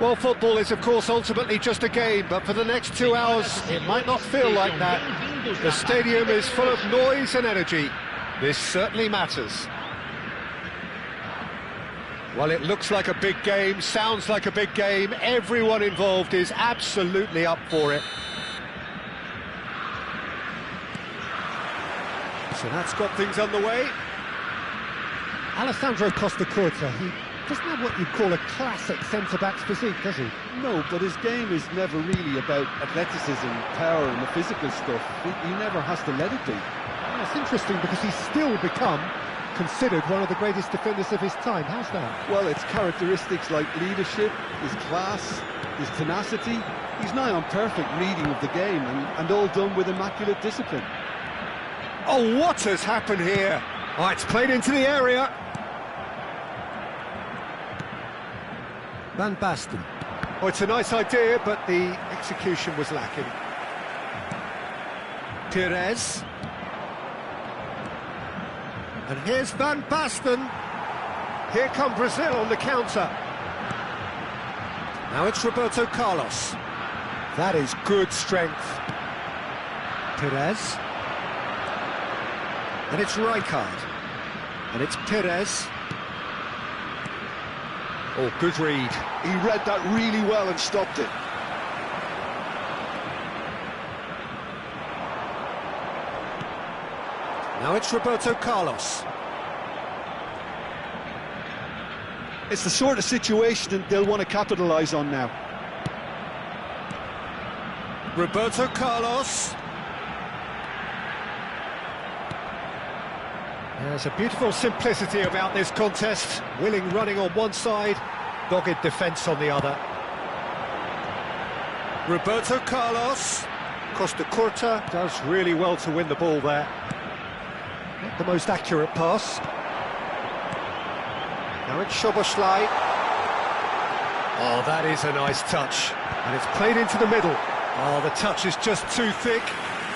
Well, football is, of course, ultimately just a game, but for the next 2 hours, it might not feel like that. The stadium is full of noise and energy. This certainly matters. Well, it looks like a big game, sounds like a big game. Everyone involved is absolutely up for it. So that's got things underway. Alessandro Costacurta, he doesn't have what you'd call a classic centre-back's physique, does he? No, but his game is never really about athleticism, power and the physical stuff. He never has to let it be. Well, it's interesting because he's still become considered one of the greatest defenders of his time. How's that? Well, it's characteristics like leadership, his class, his tenacity. He's nigh on perfect reading of the game and all done with immaculate discipline. Oh, what has happened here? Oh, it's played into the area. Van Basten. Oh, it's a nice idea, but the execution was lacking. Pires. And here's Van Basten. Here come Brazil on the counter. Now it's Roberto Carlos. That is good strength. Pires. And it's Rijkaard. And it's Pires. Oh, good read. He read that really well and stopped it. Now it's Roberto Carlos. It's the sort of situation that they'll want to capitalise on now. Roberto Carlos. There's a beautiful simplicity about this contest. Willing running on one side, dogged defence on the other. Roberto Carlos. Costacurta does really well to win the ball there. Not the most accurate pass. Now it's Szoboszlai. Oh, that is a nice touch. And it's played into the middle. Oh, the touch is just too thick.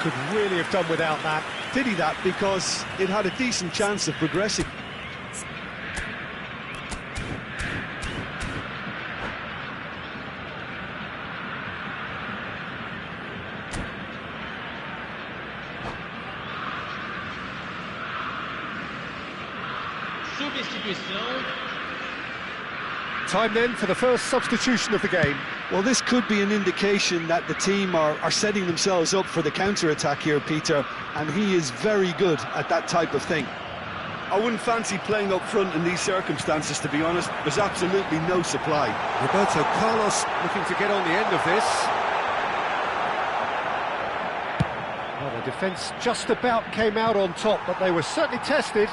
Could really have done without that. Did he that because it had a decent chance of progressing? Time then for the first substitution of the game. Well, this could be an indication that the team are setting themselves up for the counter-attack here, Peter, and he is very good at that type of thing. I wouldn't fancy playing up front in these circumstances, to be honest. There's absolutely no supply. Roberto Carlos looking to get on the end of this. Well, the defence just about came out on top, but they were certainly tested.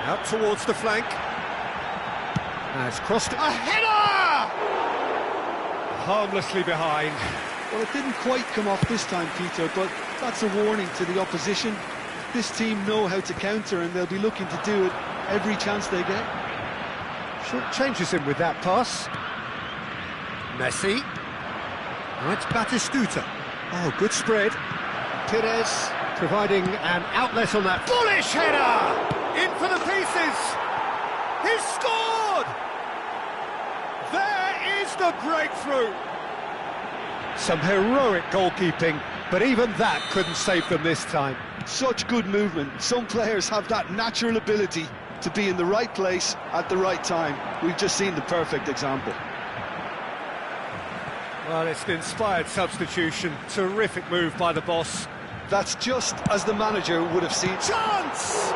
Out towards the flank. Now it's crossed. A header! Harmlessly behind. Well, it didn't quite come off this time, Peter, but that's a warning to the opposition. This team know how to counter, and they'll be looking to do it every chance they get. Short changes him with that pass. Messi. Now it's Batistuta. Oh, good spread. Pires providing an outlet on that. Bullish header! In for the pieces! He's scored! There is the breakthrough! Some heroic goalkeeping, but even that couldn't save them this time. Such good movement. Some players have that natural ability to be in the right place at the right time. We've just seen the perfect example. Well, it's an inspired substitution. Terrific move by the boss. That's just as the manager would have seen. Chance!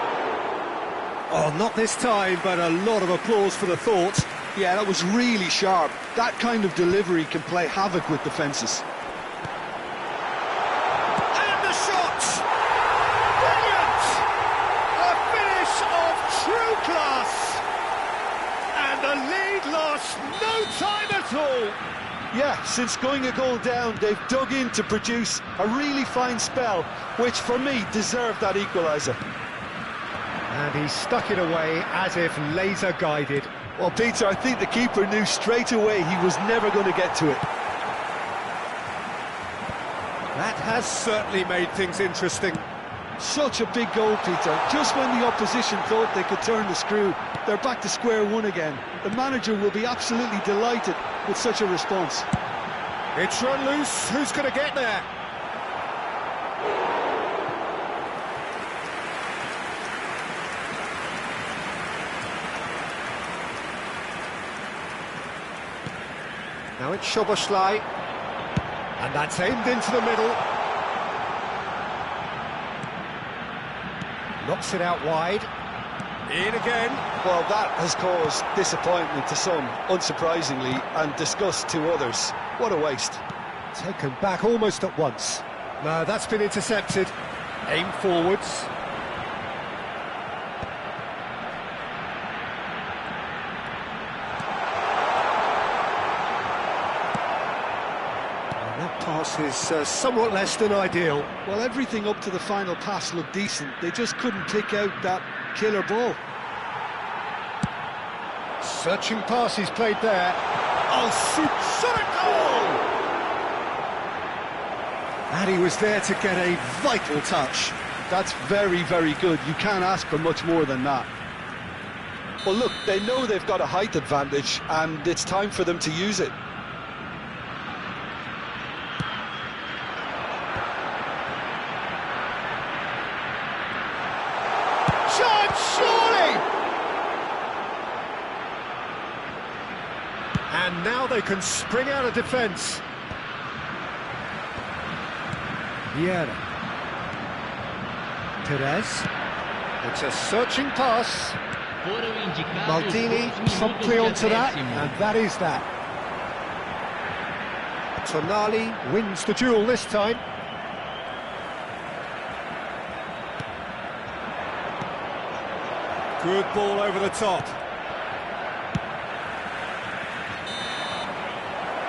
Oh, not this time, but a lot of applause for the thought. Yeah, that was really sharp. That kind of delivery can play havoc with defences. And the shot! Brilliant! A finish of true class! And the lead lost no time at all! Yeah, since going a goal down, they've dug in to produce a really fine spell, which for me deserved that equaliser. And he stuck it away as if laser guided. Well, Peter, I think the keeper knew straight away he was never going to get to it. That has certainly made things interesting. Such a big goal, Peter. Just when the opposition thought they could turn the screw, they're back to square one again. The manager will be absolutely delighted with such a response. It's run loose. Who's going to get there? Now it's Szoboszlai, and that's aimed into the middle. Knocks it out wide. In again. Well, that has caused disappointment to some, unsurprisingly, and disgust to others. What a waste. Taken back almost at once. No, that's been intercepted. Aim forwards. That pass is somewhat less than ideal. Well, everything up to the final pass looked decent. They just couldn't pick out that killer ball. Searching pass he's played there. Oh, shot goal! And he was there to get a vital touch. That's very, very good. You can't ask for much more than that. Well, look, they know they've got a height advantage, and it's time for them to use it. Surely! And now they can spring out of defence. Vieira. Perez. It's a searching pass. Maldini promptly onto that, and that is that. Tonali wins the duel this time. Good ball over the top.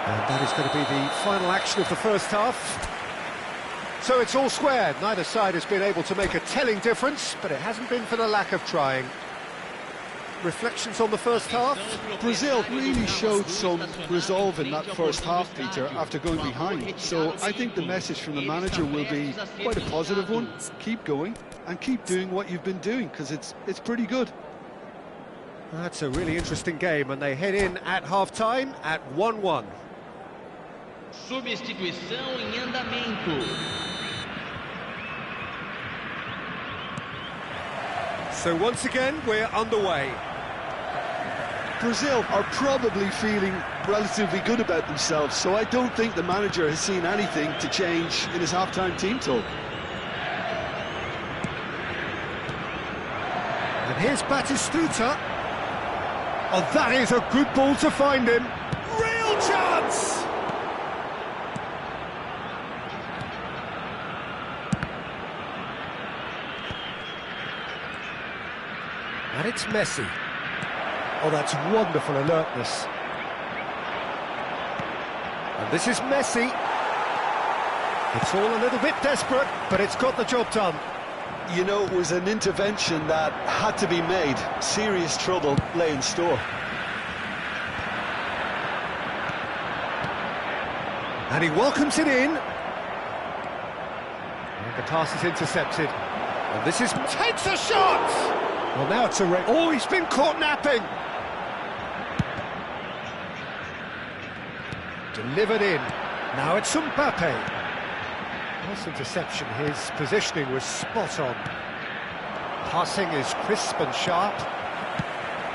And that is going to be the final action of the first half. So it's all square. Neither side has been able to make a telling difference, but it hasn't been for the lack of trying. Reflections on the first half? Brazil really showed some resolve in that first half, Peter, after going behind. So I think the message from the manager will be quite a positive one. Keep going and keep doing what you've been doing, because it's pretty good. That's a really interesting game, and they head in at half-time at 1-1. Substituição em andamento. So once again, we're underway. Brazil are probably feeling relatively good about themselves, so I don't think the manager has seen anything to change in his half-time team talk. And here's Batistuta. Oh, that is a good ball to find him. Real chance! And it's Messi. Oh, that's wonderful alertness. And this is Messi. It's all a little bit desperate, but it's got the job done. You know, it was an intervention that had to be made. Serious trouble lay in store. And he welcomes it in. And the pass is intercepted. And this is... takes a shot! Well, now it's a red. Oh, he's been caught napping. Delivered in. Now it's Mbappe. Nice interception. His positioning was spot on. Passing is crisp and sharp.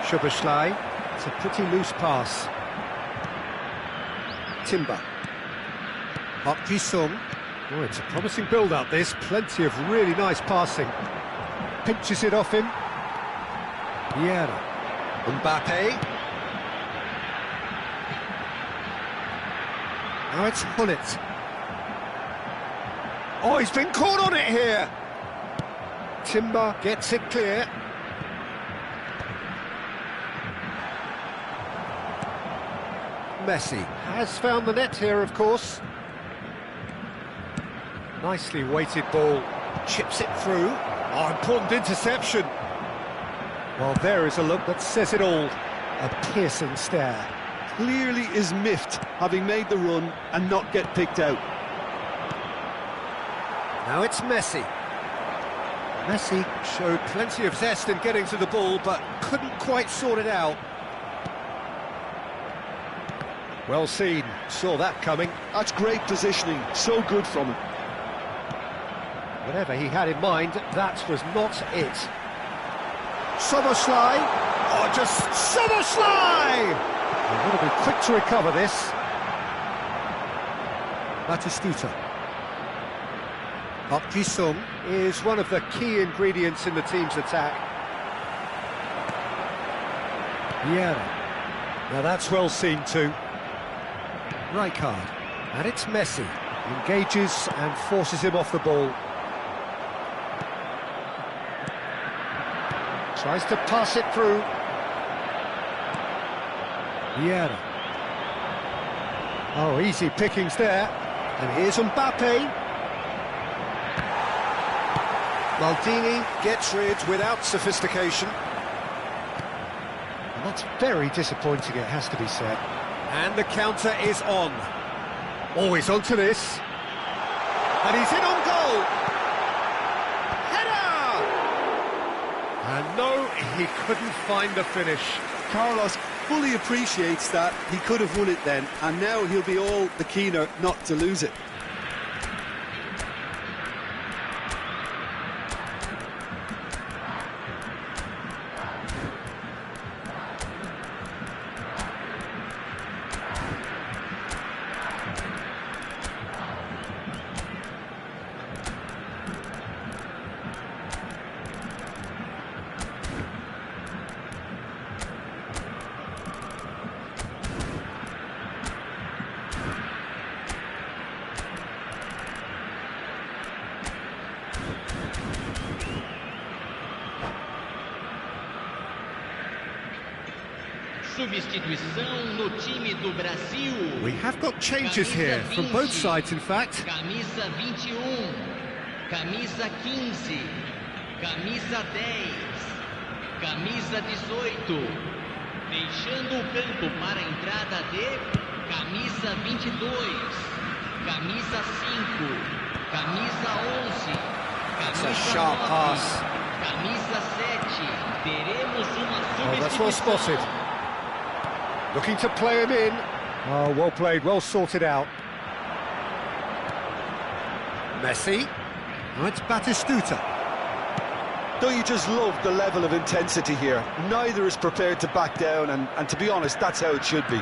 Szoboszlai. It's a pretty loose pass. Timber. Park Ji-sung. Oh, it's a promising build-up, this. Plenty of really nice passing. Pinches it off him. Vieira. Mbappe. Now it's Hullet. Oh, he's been caught on it here. Timber gets it clear. Messi has found the net here, of course. Nicely weighted ball. Chips it through. Oh, important interception. Well, there is a look that says it all. A piercing stare. Clearly is miffed, having made the run and not get picked out. Now it's Messi. Messi showed plenty of zest in getting to the ball, but couldn't quite sort it out. Well seen, saw that coming. That's great positioning, so good from him. Whatever he had in mind, that was not it. Szoboszlai, oh, just Szoboszlai! They've got to be quick to recover this. Batistuta. Park Ji-sung is one of the key ingredients in the team's attack. Vieira. Now that's well seen too. Rijkaard. And it's Messi. Engages and forces him off the ball. Tries to pass it through. Vieira. Oh, easy pickings there. And here's Mbappe. Maldini gets rid without sophistication. And that's very disappointing, it has to be said. And the counter is on. Always onto this. And he's in on goal. Header! And no, he couldn't find the finish. Carlos fully appreciates that he could have won it then, and now he'll be all the keener not to lose it. Substituição no time do Brasil. We have got changes here from both sides, in fact. Camisa 21, camisa 15, camisa 10, camisa 18. Deixando o campo para a entrada de camisa 22, camisa 5, camisa 11, That's a camisa sharp 9, pass. camisa 7. Teremos uma Oh, that's well substituição. spotted. Looking to play him in. Oh, well played, well sorted out. Messi. Oh, it's Batistuta. Don't you just love the level of intensity here? Neither is prepared to back down, and to be honest, that's how it should be.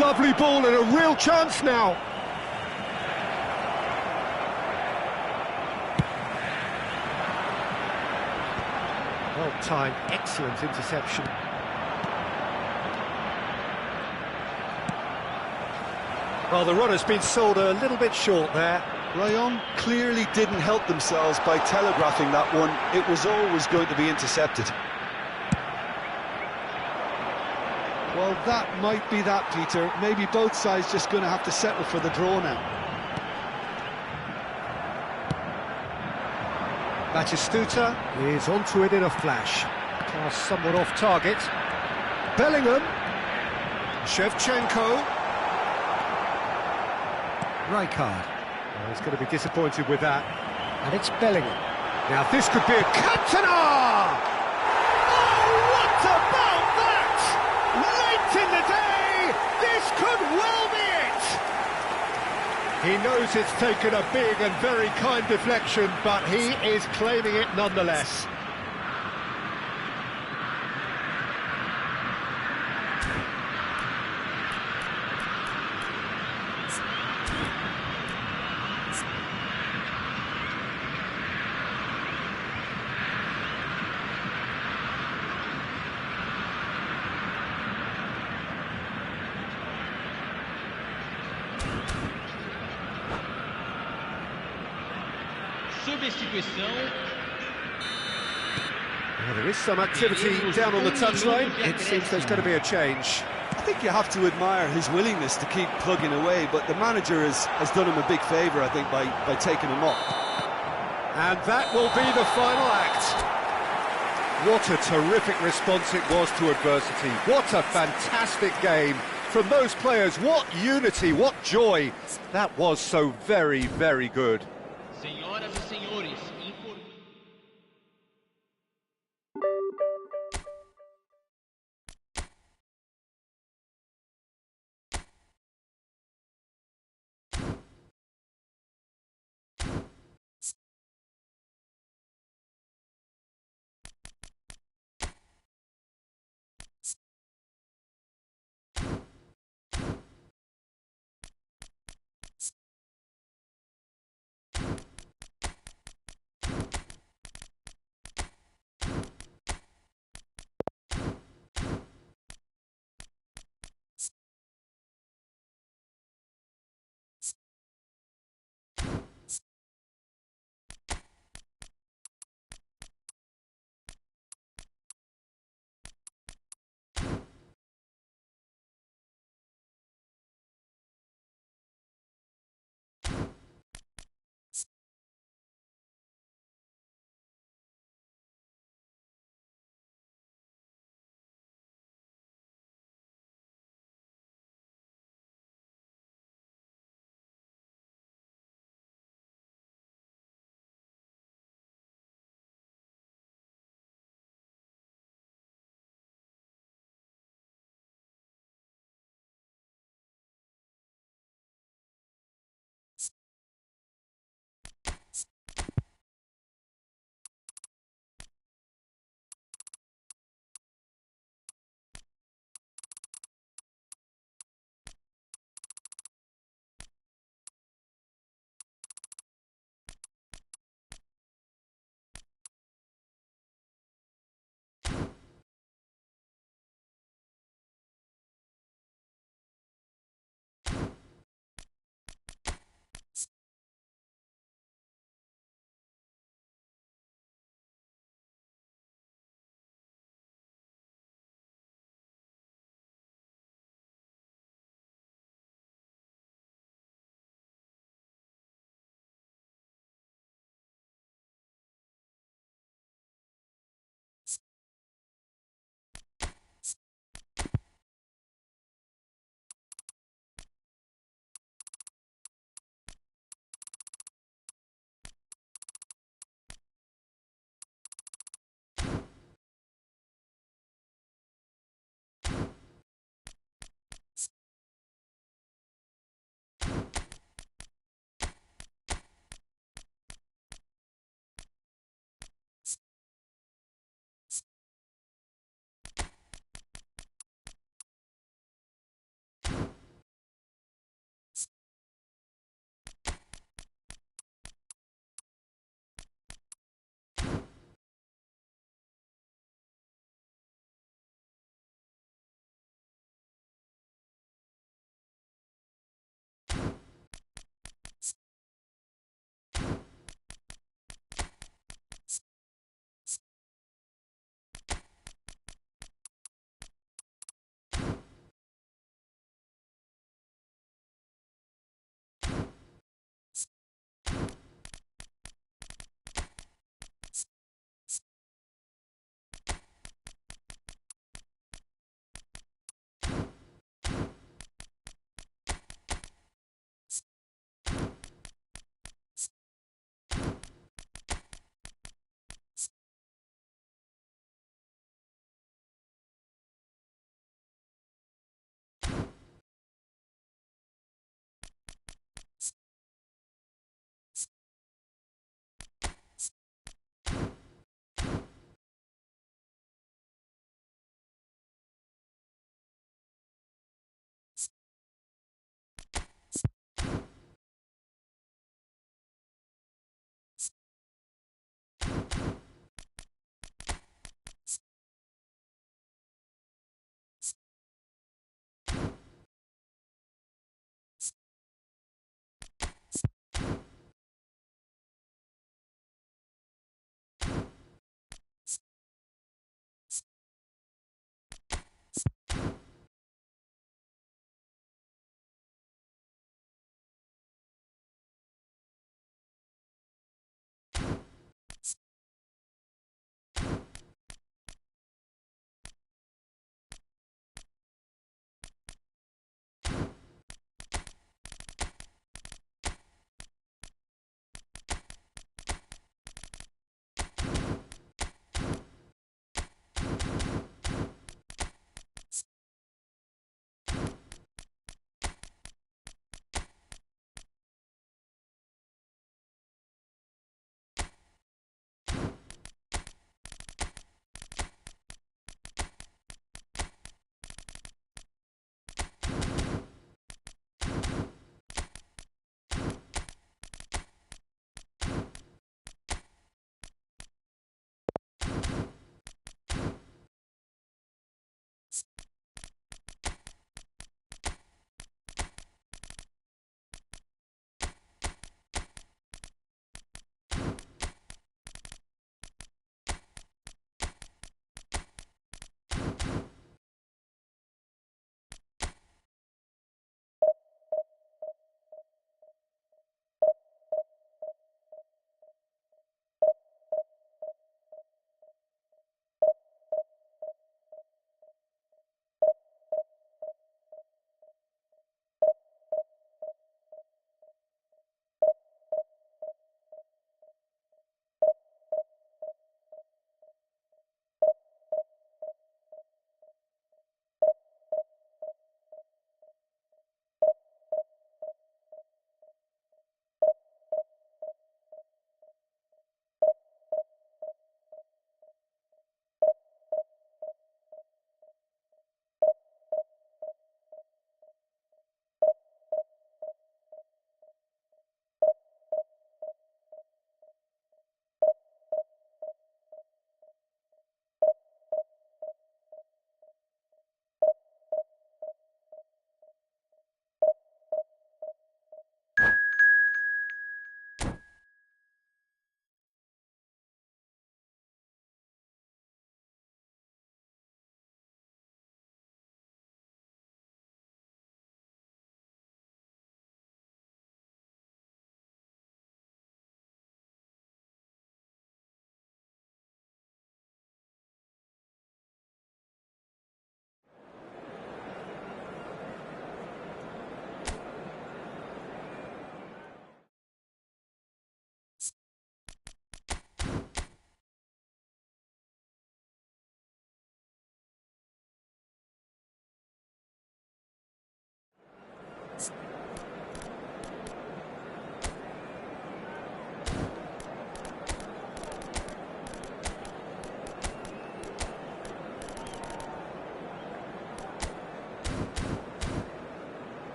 Lovely ball and a real chance now. Well timed, excellent interception. Well, the runner's been sold a little bit short there. Rayon clearly didn't help themselves by telegraphing that one. It was always going to be intercepted. Well, that might be that, Peter. Maybe both sides just going to have to settle for the draw now. Batistuta is onto it in a flash. Pass somewhat off target. Bellingham. Shevchenko. Rijkaard. Oh, he's going to be disappointed with that. And it's Bellingham. Now this could be a Cantona! Oh, what about that? Late in the day, this could well be it! He knows it's taken a big and very kind deflection, but he is claiming it nonetheless. Substituição. Well, there is some activity down on the touchline. It seems there's going to be a change. I think you have to admire his willingness to keep plugging away, but the manager has done him a big favour, I think, by taking him off. And that will be the final act. What a terrific response it was to adversity. What a fantastic game from those players. What unity, what joy. That was so very, very good. Senhoras e senhores,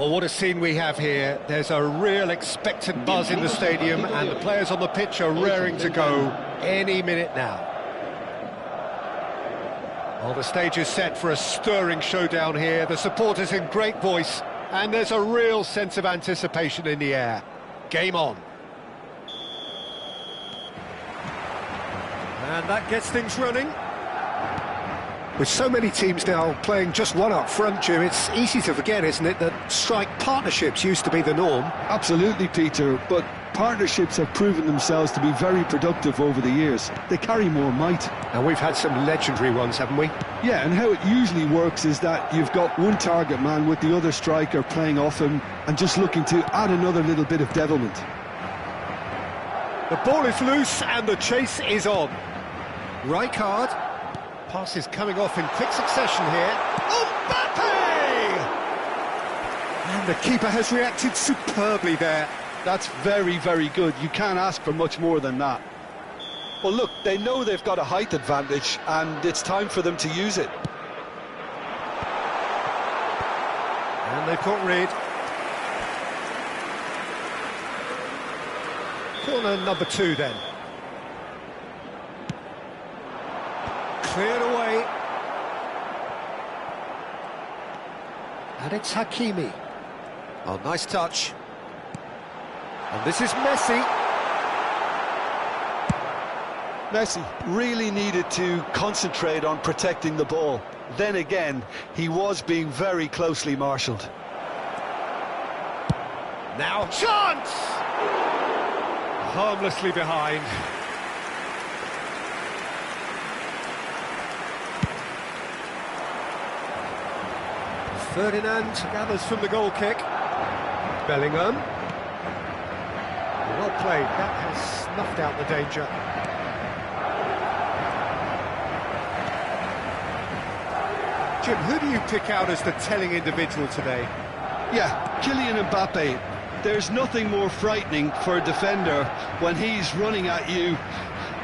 Well, what a scene we have here. There's a real expectant buzz in the stadium, and the players on the pitch are raring to go any minute now. Well, the stage is set for a stirring showdown here. The supporters in great voice, and there's a real sense of anticipation in the air. Game on. And that gets things running. With so many teams now playing just one up front, Jim, it's easy to forget, isn't it, that strike partnerships used to be the norm. Absolutely, Peter, but partnerships have proven themselves to be very productive over the years. They carry more might. And we've had some legendary ones, haven't we? Yeah, and how it usually works is that you've got one target man with the other striker playing off him and just looking to add another little bit of devilment. The ball is loose and the chase is on. Rijkaard. Pass is coming off in quick succession here. Mbappe! And the keeper has reacted superbly there. That's very, very good. You can't ask for much more than that. Well, look, they know they've got a height advantage, and it's time for them to use it. And they've got Reid. Corner number 2 then. Cleared away. And it's Hakimi. Oh, nice touch. And this is Messi. Messi really needed to concentrate on protecting the ball. Then again, he was being very closely marshalled. Now, chance! Harmlessly behind. Ferdinand gathers from the goal kick. Bellingham. Well played, that has snuffed out the danger. Jim, who do you pick out as the telling individual today? Yeah, Kylian Mbappe. There's nothing more frightening for a defender when he's running at you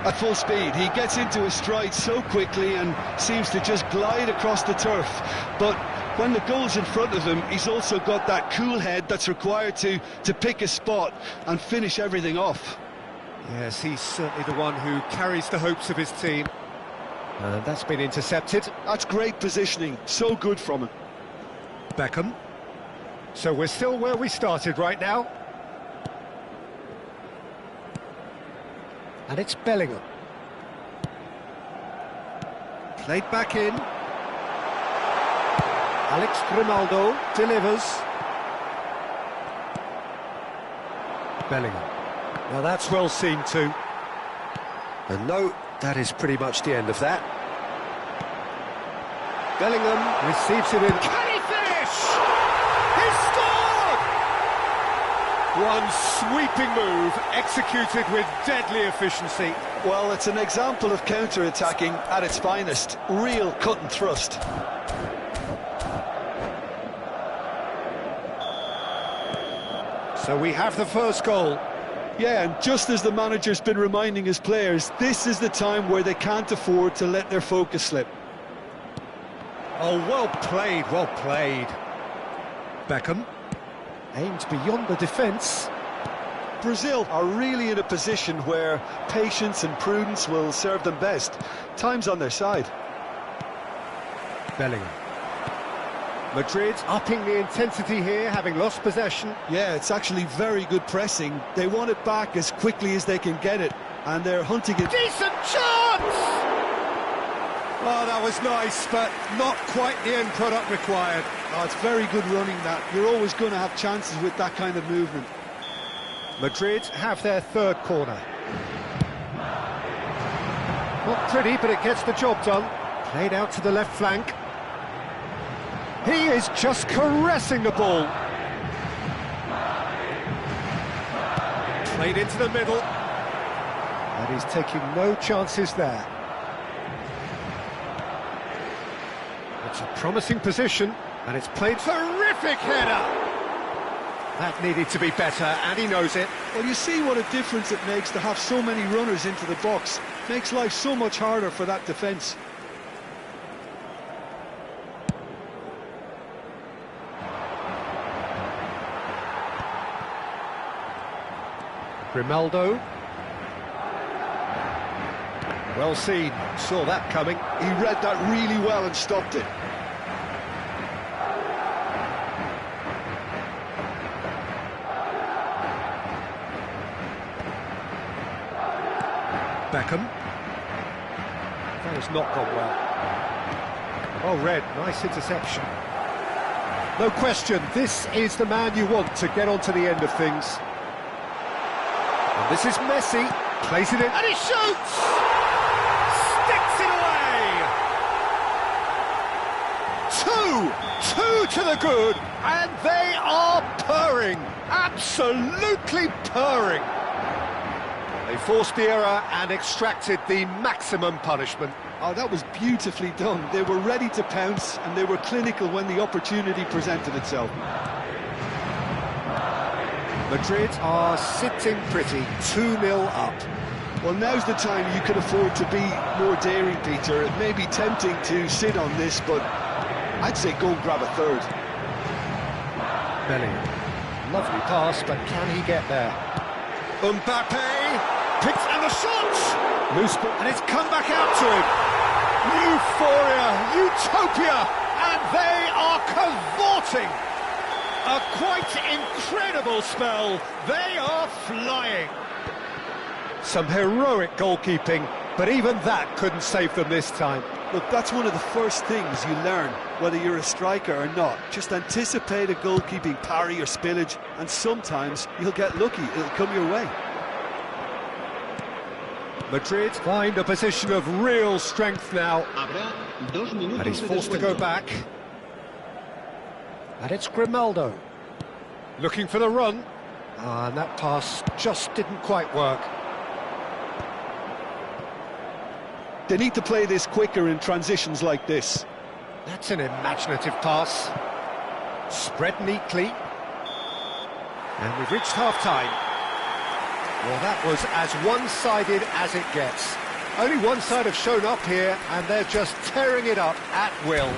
at full speed. He gets into his stride so quickly and seems to just glide across the turf. But when the goal's in front of him, he's also got that cool head that's required to pick a spot and finish everything off. Yes, he's certainly the one who carries the hopes of his team. And that's been intercepted. That's great positioning, so good from him. Beckham. So we're still where we started right now. And it's Bellingham. Played back in. Alex Grimaldo delivers. Bellingham. Now that's well seen too. And no, that is pretty much the end of that. Bellingham receives it in. Can he finish? He scored! One sweeping move executed with deadly efficiency. Well, it's an example of counter-attacking at its finest. Real cut and thrust. So we have the first goal. Yeah, and just as the manager's been reminding his players, this is the time where they can't afford to let their focus slip. Oh, well played, well played. Beckham aims beyond the defence. Brazil are really in a position where patience and prudence will serve them best. Time's on their side. Bellingham. Madrid upping the intensity here, having lost possession. Yeah, it's actually very good pressing. They want it back as quickly as they can get it, and they're hunting it. Decent chance! Oh, that was nice, but not quite the end product required. Oh, it's very good running, that. You're always going to have chances with that kind of movement. Madrid have their third corner. Not pretty, but it gets the job done. Played out to the left flank. He is just caressing the ball. Played into the middle. And he's taking no chances there. It's a promising position, and it's played terrific header. That needed to be better, and he knows it. Well, you see what a difference it makes to have so many runners into the box. Makes life so much harder for that defence. Grimaldo. Well seen, saw that coming. He read that really well and stopped it. Beckham. That has not gone well. Oh, Red, nice interception. No question, this is the man you want to get onto the end of things. And this is Messi, plays it in, and he shoots! Sticks it away! Two to the good, and they are purring, absolutely purring. They forced the error and extracted the maximum punishment. Oh, that was beautifully done. They were ready to pounce, and they were clinical when the opportunity presented itself. Madrid are sitting pretty, 2-0 up. Well, now's the time you can afford to be more daring, Peter. It may be tempting to sit on this, but I'd say go and grab a third. Bellingham. Lovely pass, but can he get there? Mbappe picks and the shot! Loose ball, and it's come back out to him. Euphoria, utopia, and they are cavorting. A quite incredible spell. They are flying. Some heroic goalkeeping, but even that couldn't save them this time. Look, that's one of the first things you learn, whether you're a striker or not. Just anticipate a goalkeeping parry or spillage, and sometimes you'll get lucky. It'll come your way. Madrid find a position of real strength now. And he's forced to go back. And it's Grimaldo. Looking for the run. And that pass just didn't quite work. They need to play this quicker in transitions like this. That's an imaginative pass. Spread neatly. And we've reached half-time. Well, that was as one-sided as it gets. Only one side have shown up here, and they're just tearing it up at will.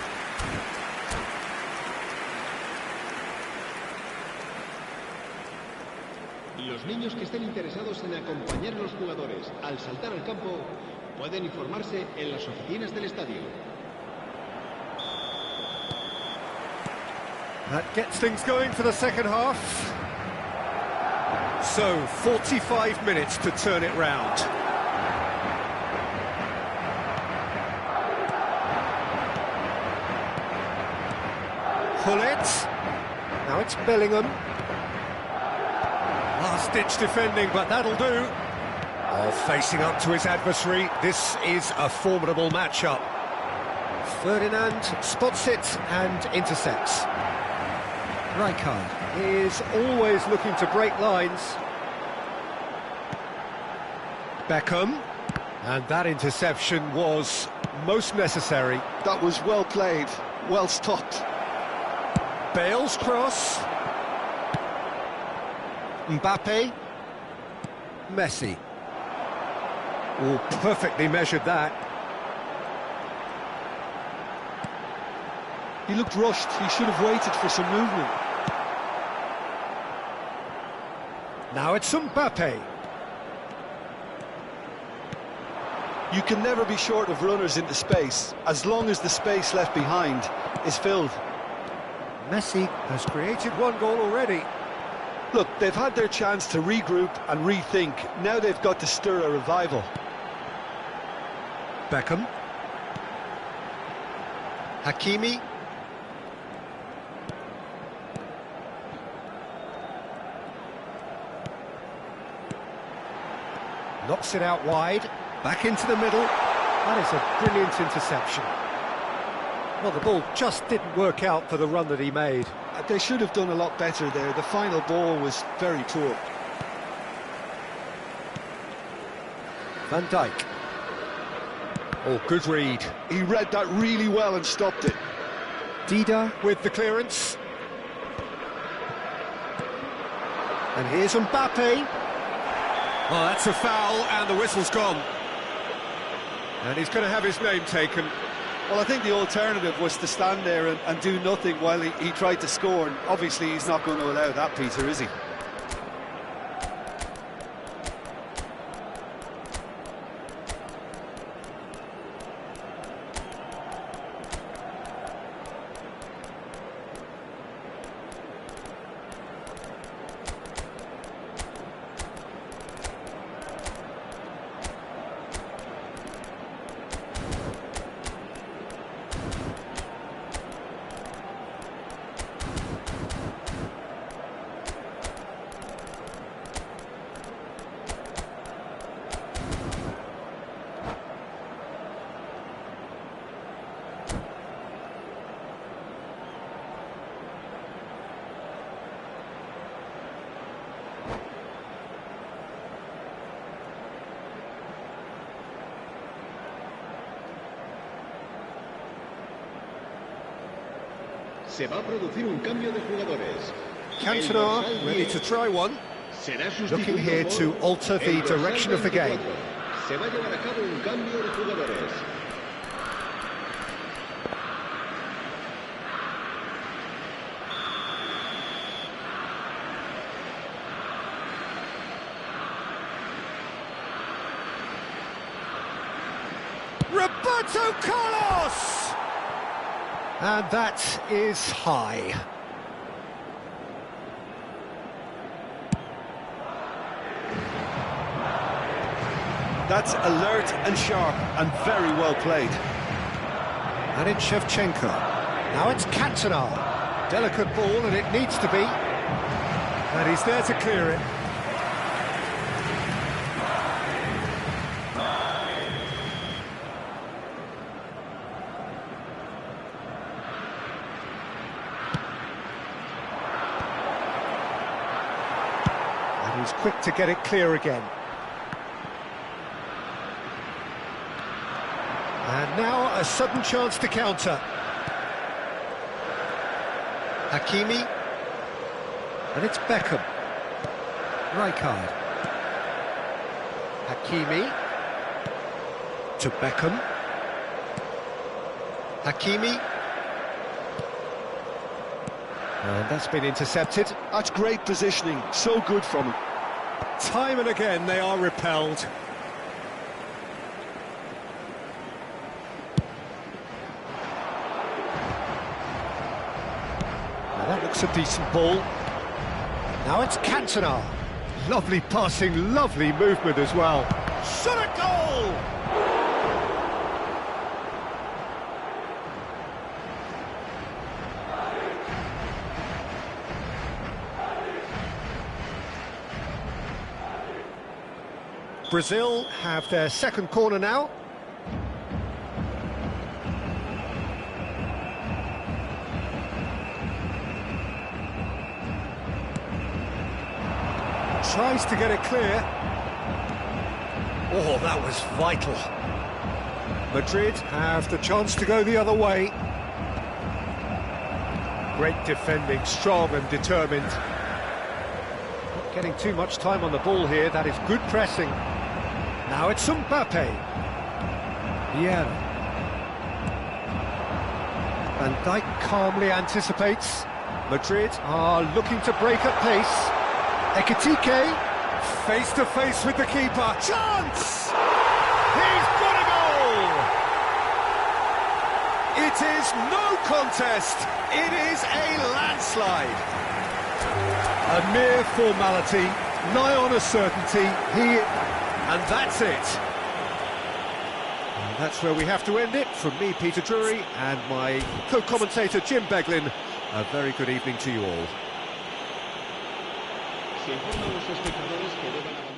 Los niños que estén interesados en acompañar a los jugadores al saltar al campo pueden informarse en las oficinas del estadio. That gets things going for the second half. So, 45 minutes to turn it round. Hullet. Now it's Bellingham. Last-ditch defending, but that'll do. Oh, facing up to his adversary, this is a formidable matchup. Ferdinand spots it and intercepts. Rijkaard is always looking to break lines. Beckham, and that interception was most necessary. That was well played, well stopped. Bale's cross. Mbappe. Messi. Oh, perfectly measured that. He looked rushed. He should have waited for some movement. Now it's Mbappe. You can never be short of runners into space, as long as the space left behind is filled. Messi has created one goal already. Look, they've had their chance to regroup and rethink. Now they've got to stir a revival. Beckham. Hakimi. Knocks it out wide, back into the middle. That is a brilliant interception. Well, the ball just didn't work out for the run that he made. They should have done a lot better there. The final ball was very poor. Van Dijk. Oh, good read. He read that really well and stopped it. Dida with the clearance. And here's Mbappe. Oh, that's a foul, and the whistle's gone. And he's going to have his name taken. Well, I think the alternative was to stand there and do nothing while he tried to score. And obviously, he's not going to allow that, Peter, is he? Se va a producir un cambio de jugadores. Cantona El dorsal ready 10 to try one. será Looking sustituido here por to alter the el dorsal direction of the game. 24. Se va a llevar a cabo un cambio de jugadores. Roberto Carlos! And that is high. That's alert and sharp and very well played. And it's Shevchenko. Now it's Cantona. Delicate ball, and it needs to be. And he's there to clear it. And he's quick to get it clear again. And now a sudden chance to counter. Hakimi. And it's Beckham. Rijkaard. Hakimi. To Beckham. Hakimi. And that's been intercepted. That's great positioning, so good from him. Time and again they are repelled. That looks a decent ball. Now it's Cantona. Lovely passing, lovely movement as well. Shot a goal! Brazil have their second corner now. Tries to get it clear. Oh, that was vital. Madrid have the chance to go the other way. Great defending, strong and determined. Not getting too much time on the ball here, that is good pressing. Now it's Mbappe. Vieira. Van Dijk calmly anticipates. Madrid are looking to break at pace. Ekitike, face to face with the keeper. Chance! He's got a goal! It is no contest. It is a landslide. A mere formality, nigh on a certainty. And that's it. And that's where we have to end it. From me, Peter Drury, and my co-commentator, Jim Beglin. A very good evening to you all. Se informa a los espectadores que deben abandonar.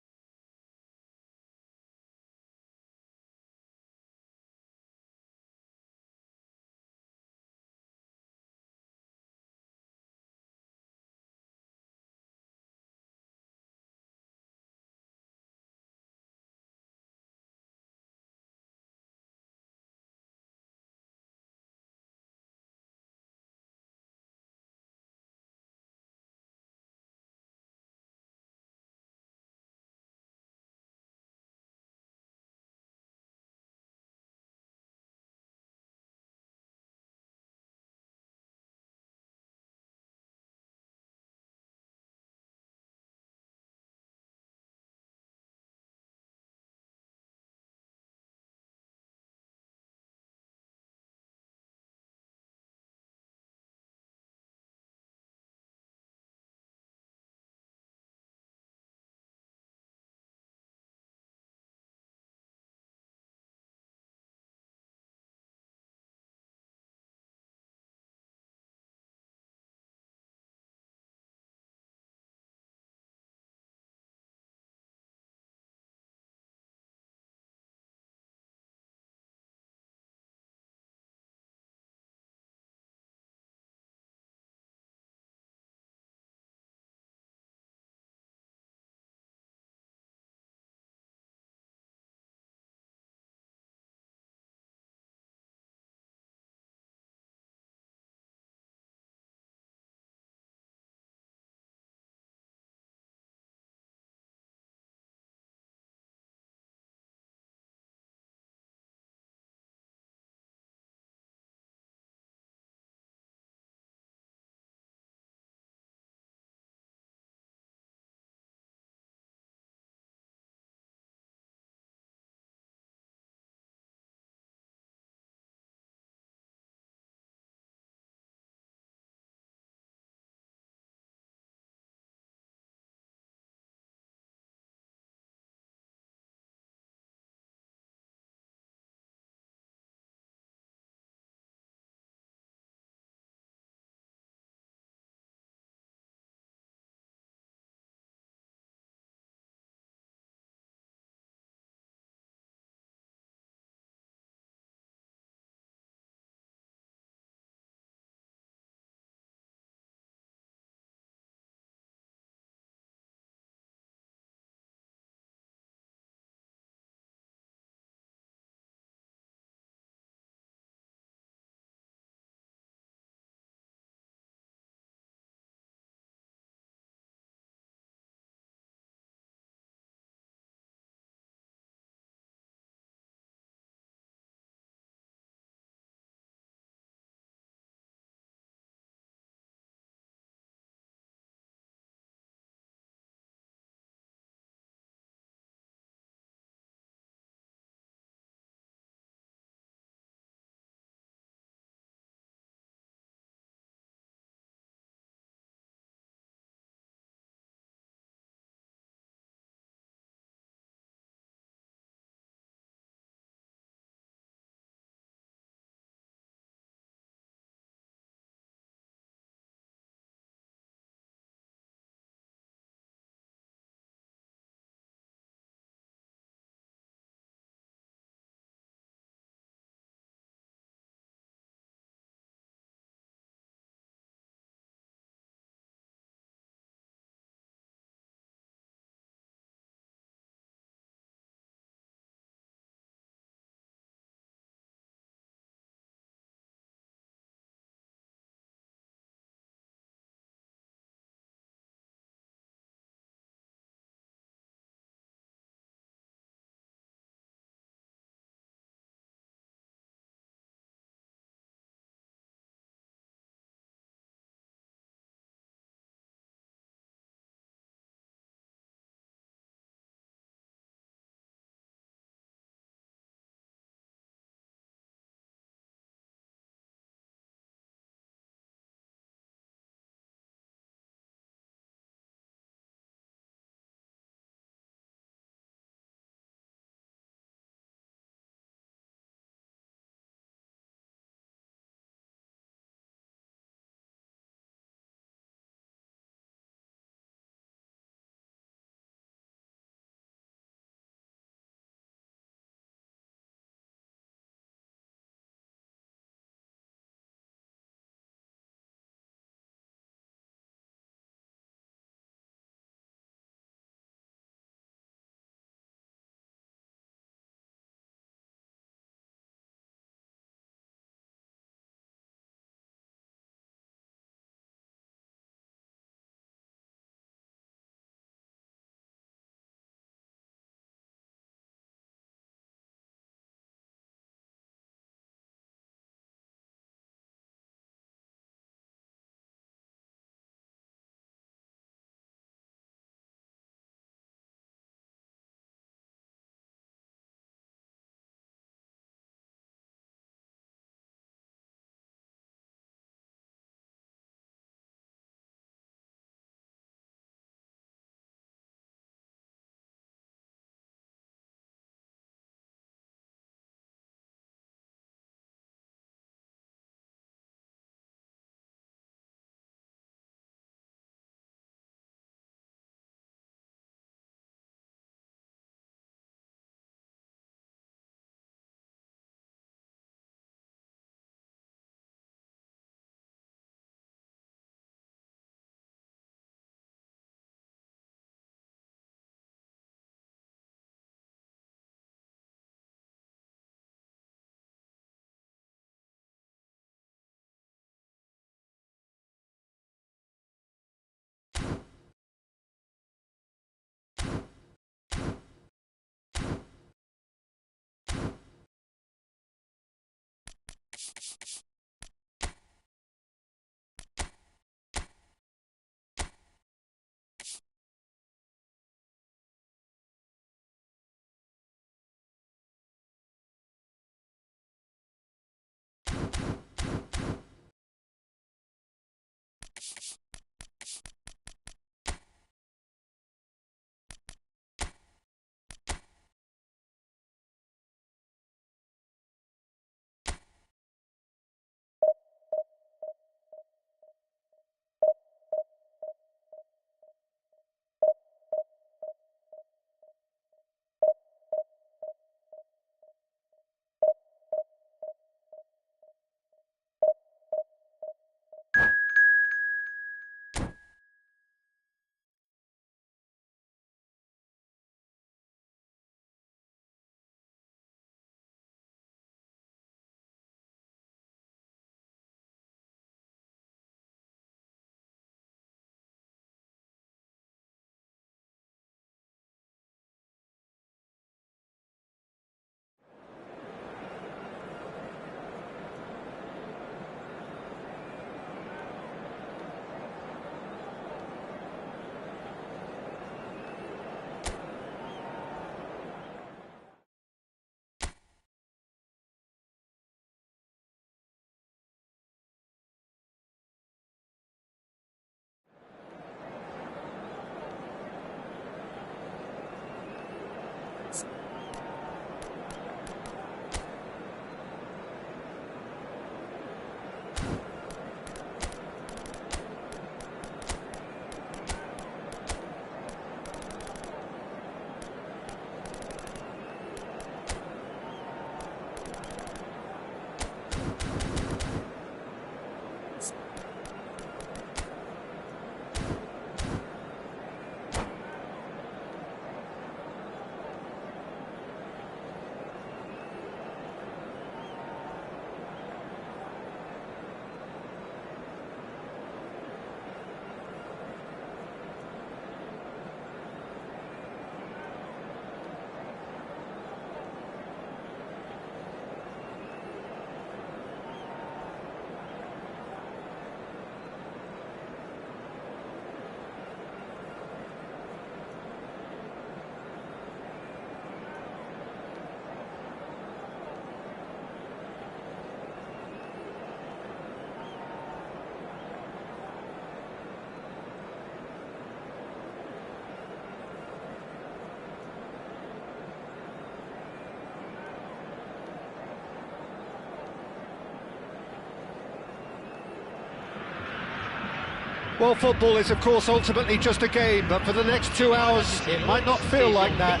Well, football is, of course, ultimately just a game, but for the next 2 hours, it might not feel like that.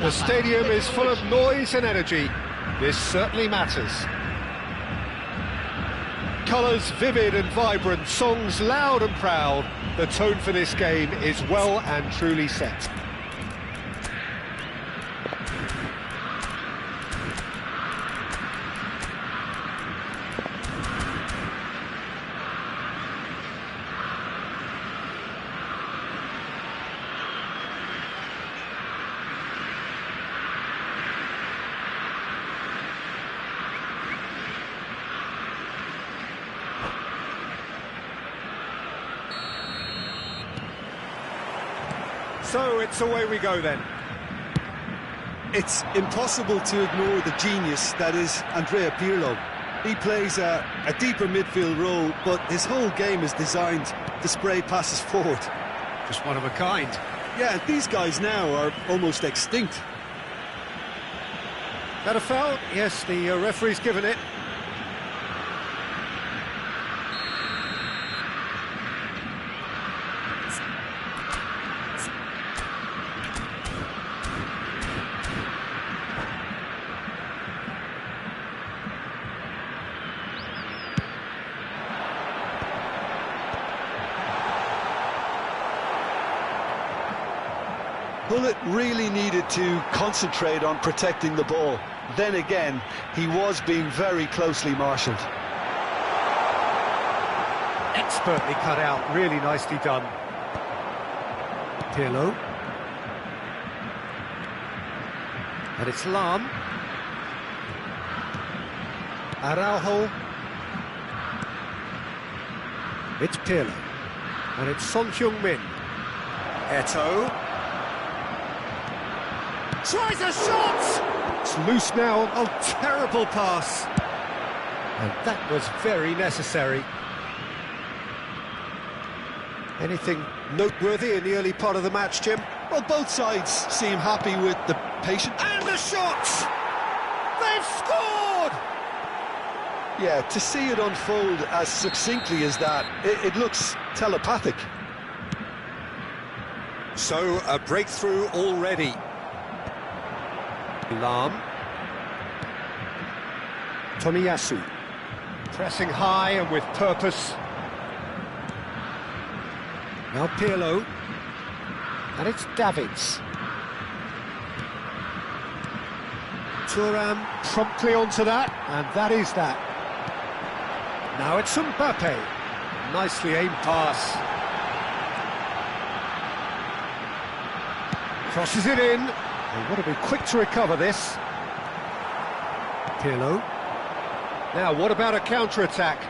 The stadium is full of noise and energy. This certainly matters. Colours vivid and vibrant, songs loud and proud. The tone for this game is well and truly set. So it's away we go then. It's impossible to ignore the genius that is Andrea Pirlo. He plays a deeper midfield role, but his whole game is designed to spray passes forward. Just one of a kind. Yeah, these guys now are almost extinct. That a foul? Yes, the referee's given it. Gullit really needed to concentrate on protecting the ball. Then again, he was being very closely marshalled. Expertly cut out, really nicely done. Pirlo. And it's Lahm. Araujo. It's Pirlo. And it's Son Heung-min. Eto'o. Tries a shot! It's loose now. Oh, terrible pass. And that was very necessary. Anything noteworthy in the early part of the match, Jim? Well, both sides seem happy with the patient... And the shot! They've scored! Yeah, to see it unfold as succinctly as that, it looks telepathic. So, a breakthrough already. Lahm. Tomiyasu. Pressing high and with purpose. Now Pirlo. And it's Davids. Thuram promptly onto that, and that is that. Now it's Mbappe. Nicely aimed pass. Crosses it in. They've got to be quick to recover this. Pirlo. Now, what about a counter-attack?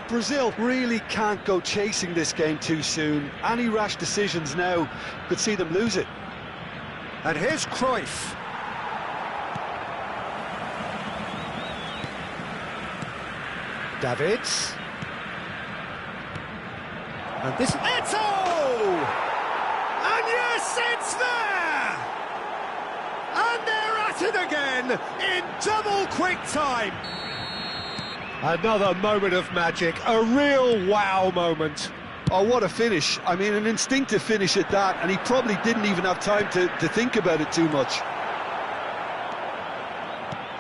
Brazil really can't go chasing this game too soon. Any rash decisions now could see them lose it. And here's Cruyff. Davids. And this... Eto'o! And yes, it's there! And they're at it again in double quick time. Another moment of magic, a real wow moment. Oh, what a finish. I mean, an instinctive finish at that, and he probably didn't even have time to think about it too much.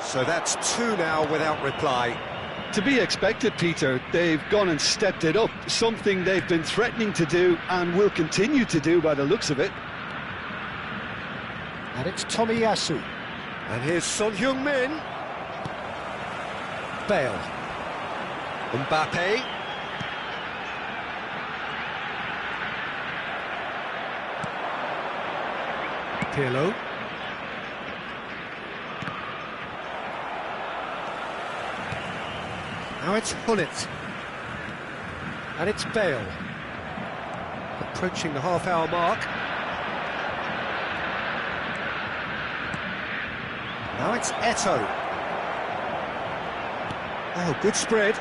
So that's two now without reply. To be expected, Peter. They've gone and stepped it up, something they've been threatening to do and will continue to do by the looks of it. And it's Tomiyasu. And here's Son Heung-min. Bale. Mbappe. Pirlo. Now it's Gullit. And it's Bale. Approaching the half-hour mark. Now it's Eto'o. Oh, good spread.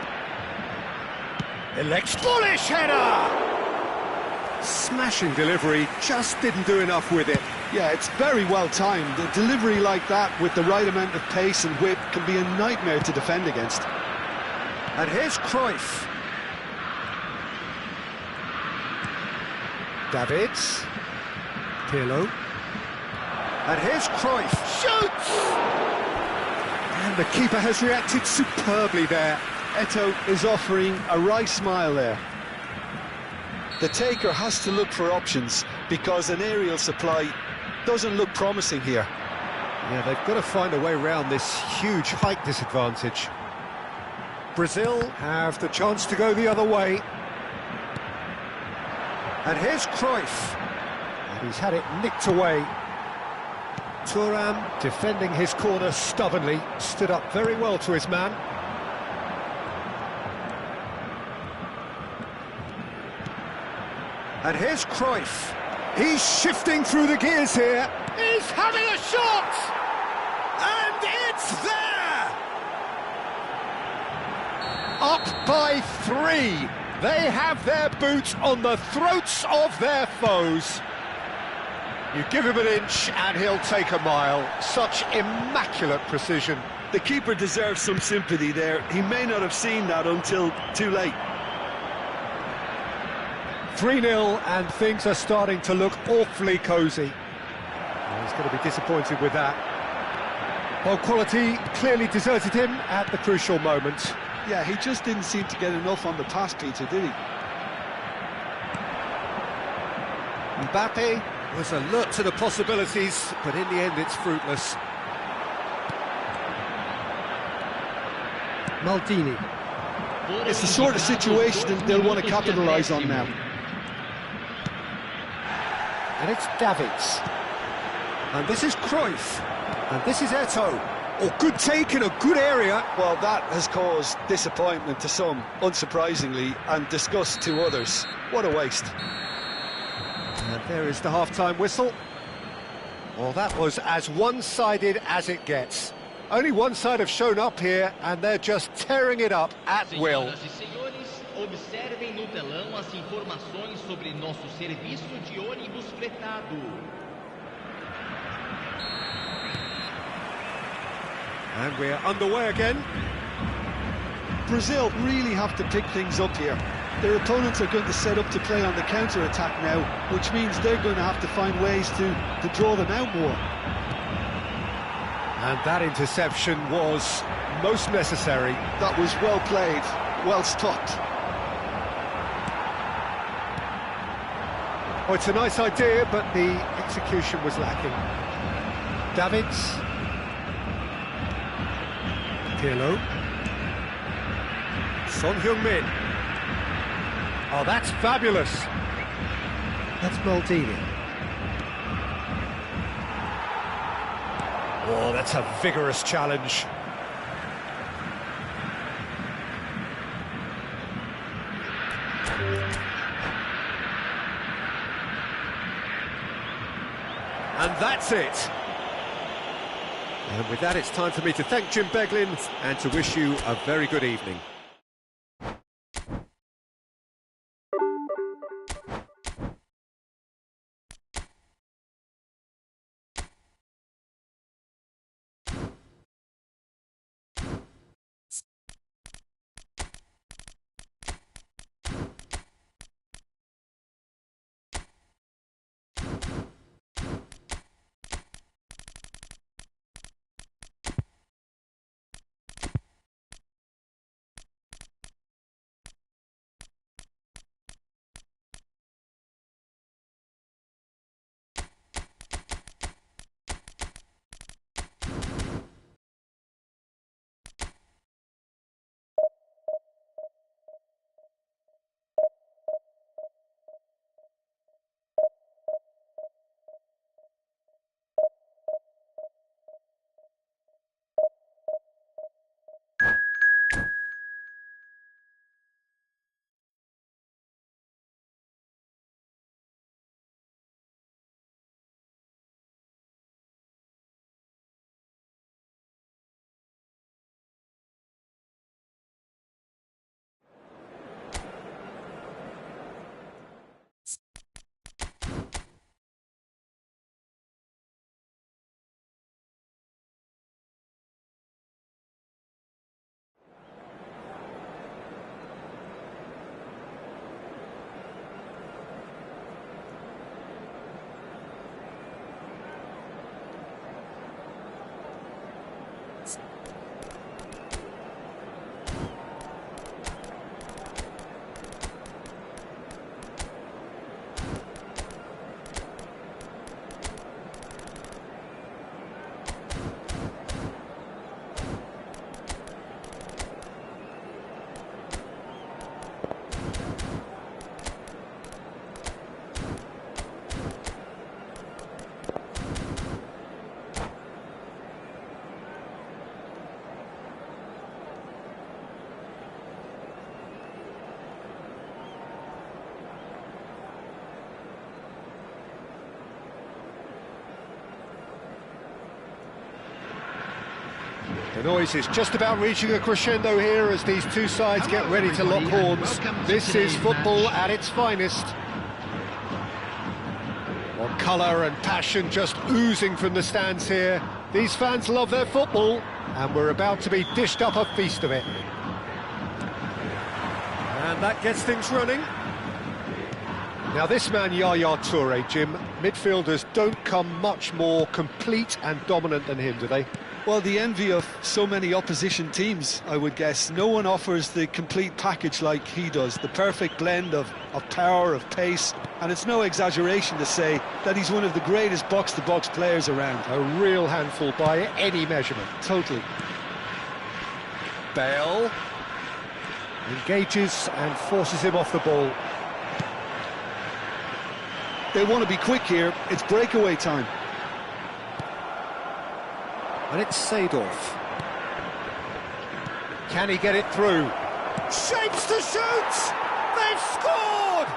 Elects bullish header! Smashing delivery, just didn't do enough with it. Yeah, it's very well timed. A delivery like that with the right amount of pace and whip can be a nightmare to defend against. And here's Cruyff. Davids. Pirlo. And here's Cruyff. Shoots! And the keeper has reacted superbly there. Eto'o is offering a wry smile there. The taker has to look for options because an aerial supply doesn't look promising here. Yeah, they've got to find a way around this huge height disadvantage. Brazil have the chance to go the other way. And here's Cruyff. And he's had it nicked away. Thuram, defending his corner stubbornly, stood up very well to his man. And here's Cruyff. He's shifting through the gears here. He's having a shot! And it's there! Up by 3. They have their boots on the throats of their foes. You give him an inch and he'll take a mile. Such immaculate precision. The keeper deserves some sympathy there. He may not have seen that until too late. 3-0 and things are starting to look awfully cosy. He's going to be disappointed with that. Ball quality clearly deserted him at the crucial moment. Yeah, he just didn't seem to get enough on the pass, Peter, did he? Mbappe was alert to the possibilities, but in the end it's fruitless. Maldini. It's the sort of situation they'll want to capitalise on now. And it's Davids. And this is Cruyff. And this is Eto'o. Oh, good take in a good area. Well, that has caused disappointment to some, unsurprisingly, and disgust to others. What a waste. And there is the half-time whistle. Well, that was as one-sided as it gets. Only one side have shown up here, and they're just tearing it up at will. Senhoras e senhores, observem no telão as informações sobre nosso serviço de ônibus fretado. And we're underway again. Brazil really have to pick things up here. Their opponents are going to set up to play on the counter-attack now, which means they're going to have to find ways to draw them out more. And that interception was most necessary. That was well played, well stopped. Oh, it's a nice idea, but the execution was lacking. Davids. Pirlo. Son Heung-min. Oh, that's fabulous. That's Maldini. Oh, that's a vigorous challenge. And that's it. And with that, it's time for me to thank Jim Beglin and to wish you a very good evening. noise is just about reaching a crescendo here as these two sides get ready to lock horns. This is football at its finest. Well, colour and passion just oozing from the stands here. These fans love their football, and we're about to be dished up a feast of it. And that gets things running. Now this man, Yaya Toure, Jim, midfielders don't come much more complete and dominant than him, do they? Well, the envy of so many opposition teams, I would guess. No one offers the complete package like he does, the perfect blend of power, of pace, and it's no exaggeration to say that he's one of the greatest box-to-box players around. A real handful by any measurement. Totally. Bale engages and forces him off the ball. They want to be quick here, it's breakaway time. And it's Seedorf. Can he get it through? Shapes to shoot! They've scored!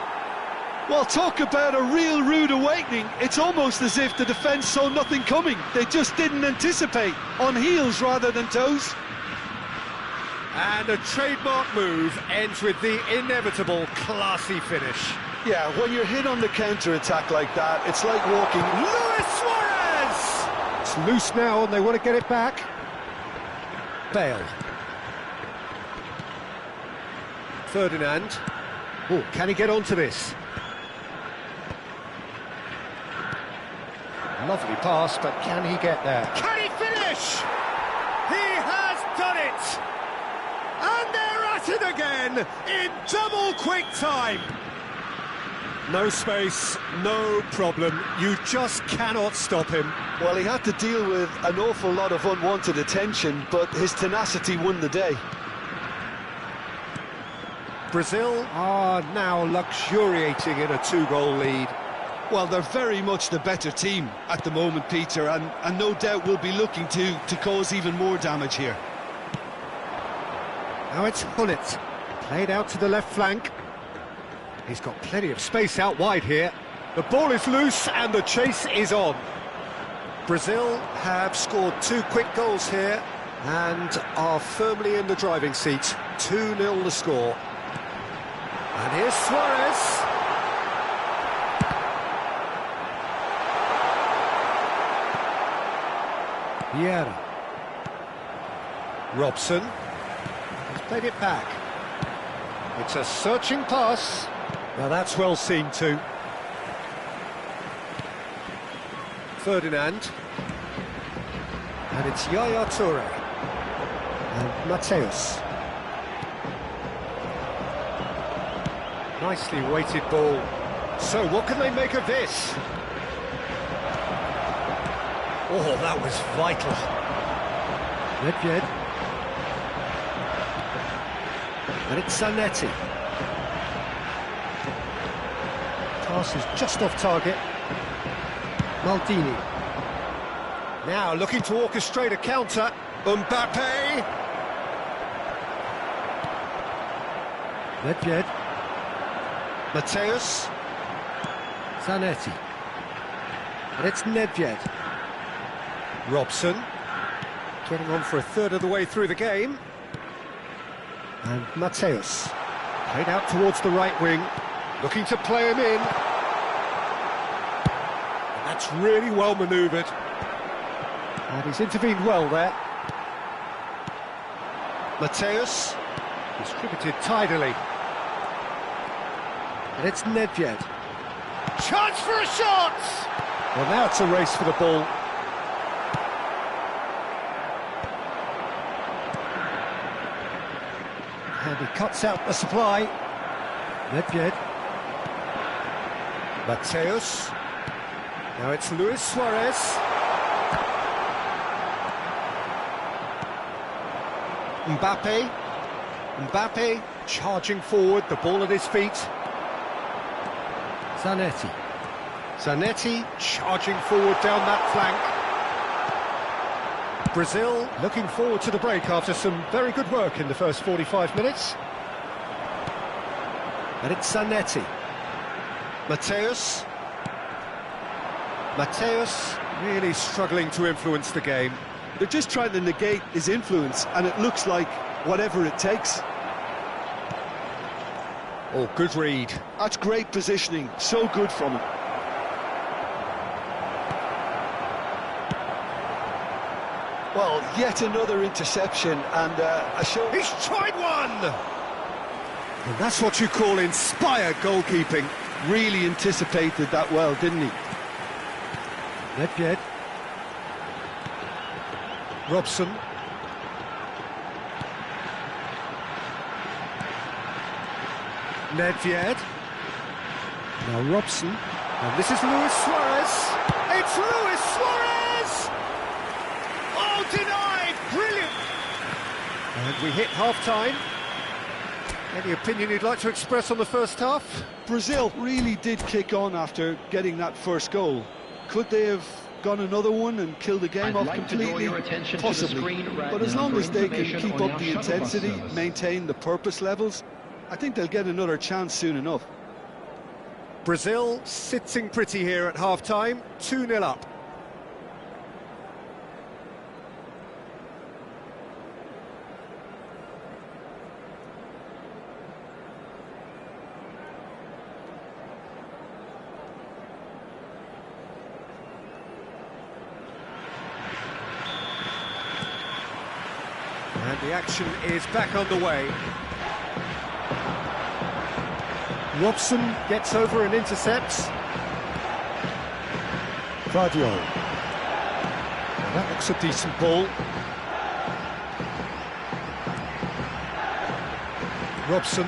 Well, talk about a real rude awakening. It's almost as if the defence saw nothing coming. They just didn't anticipate, on heels rather than toes. And a trademark move ends with the inevitable classy finish. Yeah, when you're hit on the counter-attack like that, it's like walking... Luis Suarez! It's loose now and they want to get it back. Bale. Ferdinand. Oh, can he get onto this? Lovely pass, but can he get there? Can he finish? He has done it! And they're at it again in double quick time. No space, no problem. You just cannot stop him. Well, he had to deal with an awful lot of unwanted attention, but his tenacity won the day. Brazil are now luxuriating in a two-goal lead. Well, they're very much the better team at the moment, Peter, and no doubt will be looking to cause even more damage here. Now it's Hullet, played out to the left flank. He's got plenty of space out wide here. The ball is loose and the chase is on. Brazil have scored 2 quick goals here and are firmly in the driving seat. 2-0 the score. And here's Suarez. Vieira. Robson has played it back. It's a searching pass. Now that's well seen too. Ferdinand. And it's Yaya Toure. And Mateus. Nicely weighted ball. So what can they make of this? Oh, that was vital. Nedved. And it's Zanetti. Pass is just off target. Maldini. Now looking to orchestrate a counter. Mbappe. Nedved. Mateus. Zanetti. And it's Nedved. Robson. Getting on for a third of the way through the game. And Mateus. Played out towards the right wing. Looking to play him in. And that's really well manoeuvred. And he's intervened well there. Mateus. Distributed tidily. And it's Nedved. Chance for a shot! Well, now it's a race for the ball. And he cuts out the supply. Nedved. Mateus. Now it's Luis Suarez. Mbappe. Mbappe charging forward, the ball at his feet. Zanetti. Zanetti charging forward down that flank. Brazil looking forward to the break after some very good work in the first 45 minutes. And it's Zanetti. Mateus. Mateus really struggling to influence the game. They're just trying to negate his influence, and it looks like whatever it takes. Oh, good read. That's great positioning, so good from him. Well, yet another interception, and a show... He's tried one! And that's what you call inspired goalkeeping. Really anticipated that well, didn't he? Nedved. Robson. Nedved. Now Robson. And this is Luis Suarez. It's Luis Suarez! Oh, denied! Brilliant! And we hit half-time. Any opinion you'd like to express on the first half? Brazil really did kick on after getting that first goal. Could they have gone another one and killed the game off completely? Possibly. But as long as they can keep up the intensity, maintain the purpose levels, I think they'll get another chance soon enough. Brazil sitting pretty here at half-time, 2-0 up. And the action is back underway. Robson gets over and intercepts. Vardiol. That looks a decent ball. Robson.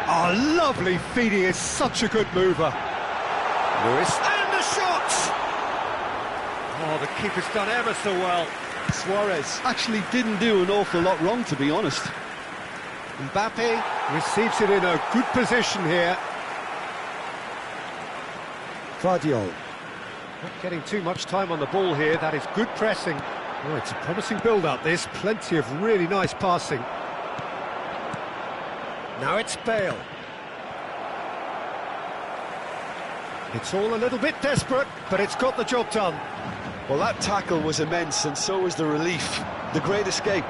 Oh, lovely feed, he is such a good mover. Lewis. And the shot! Oh, the keeper's done ever so well. Suarez actually didn't do an awful lot wrong, to be honest. Mbappe receives it in a good position here. Vardiol. Not getting too much time on the ball here, that is good pressing. Oh, it's a promising build-up this, plenty of really nice passing. Now it's Bale. It's all a little bit desperate, but it's got the job done. Well, that tackle was immense, and so was the relief. The great escape.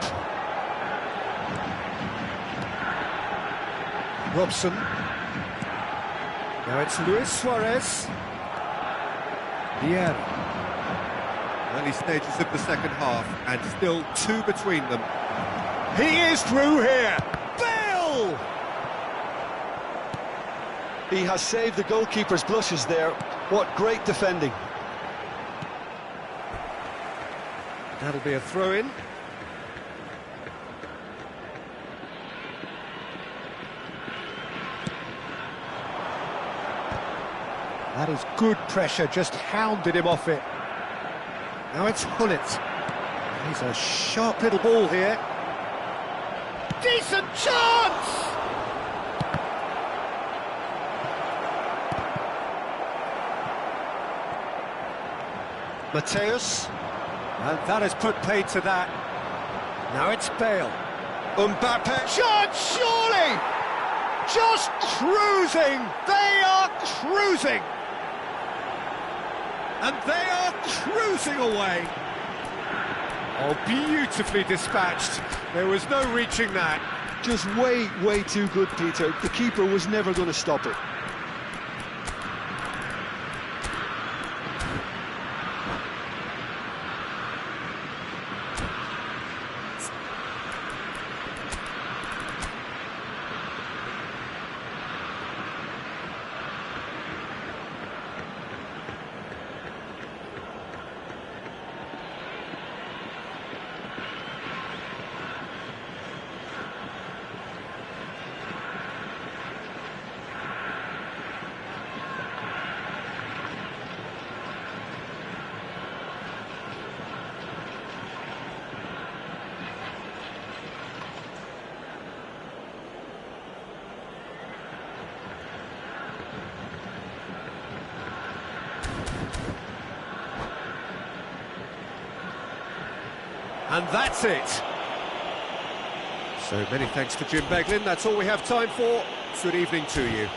Robson. Now it's Luis Suarez. Vieira. Early stages of the second half, and still two between them. He is through here. Bale! He has saved the goalkeeper's blushes there. What great defending. That'll be a throw-in. That is good pressure, just hounded him off it. Now it's Hullet. He's a sharp little ball here. Decent chance! Mateus. And that has put paid to that. Now it's Bale. Mbappe. Shot, surely! Just cruising! They are cruising! And they are cruising away. Oh, beautifully dispatched. There was no reaching that. Just way too good, Peter. The keeper was never going to stop it. And that's it. So many thanks to Jim Beglin. That's all we have time for. Good evening to you.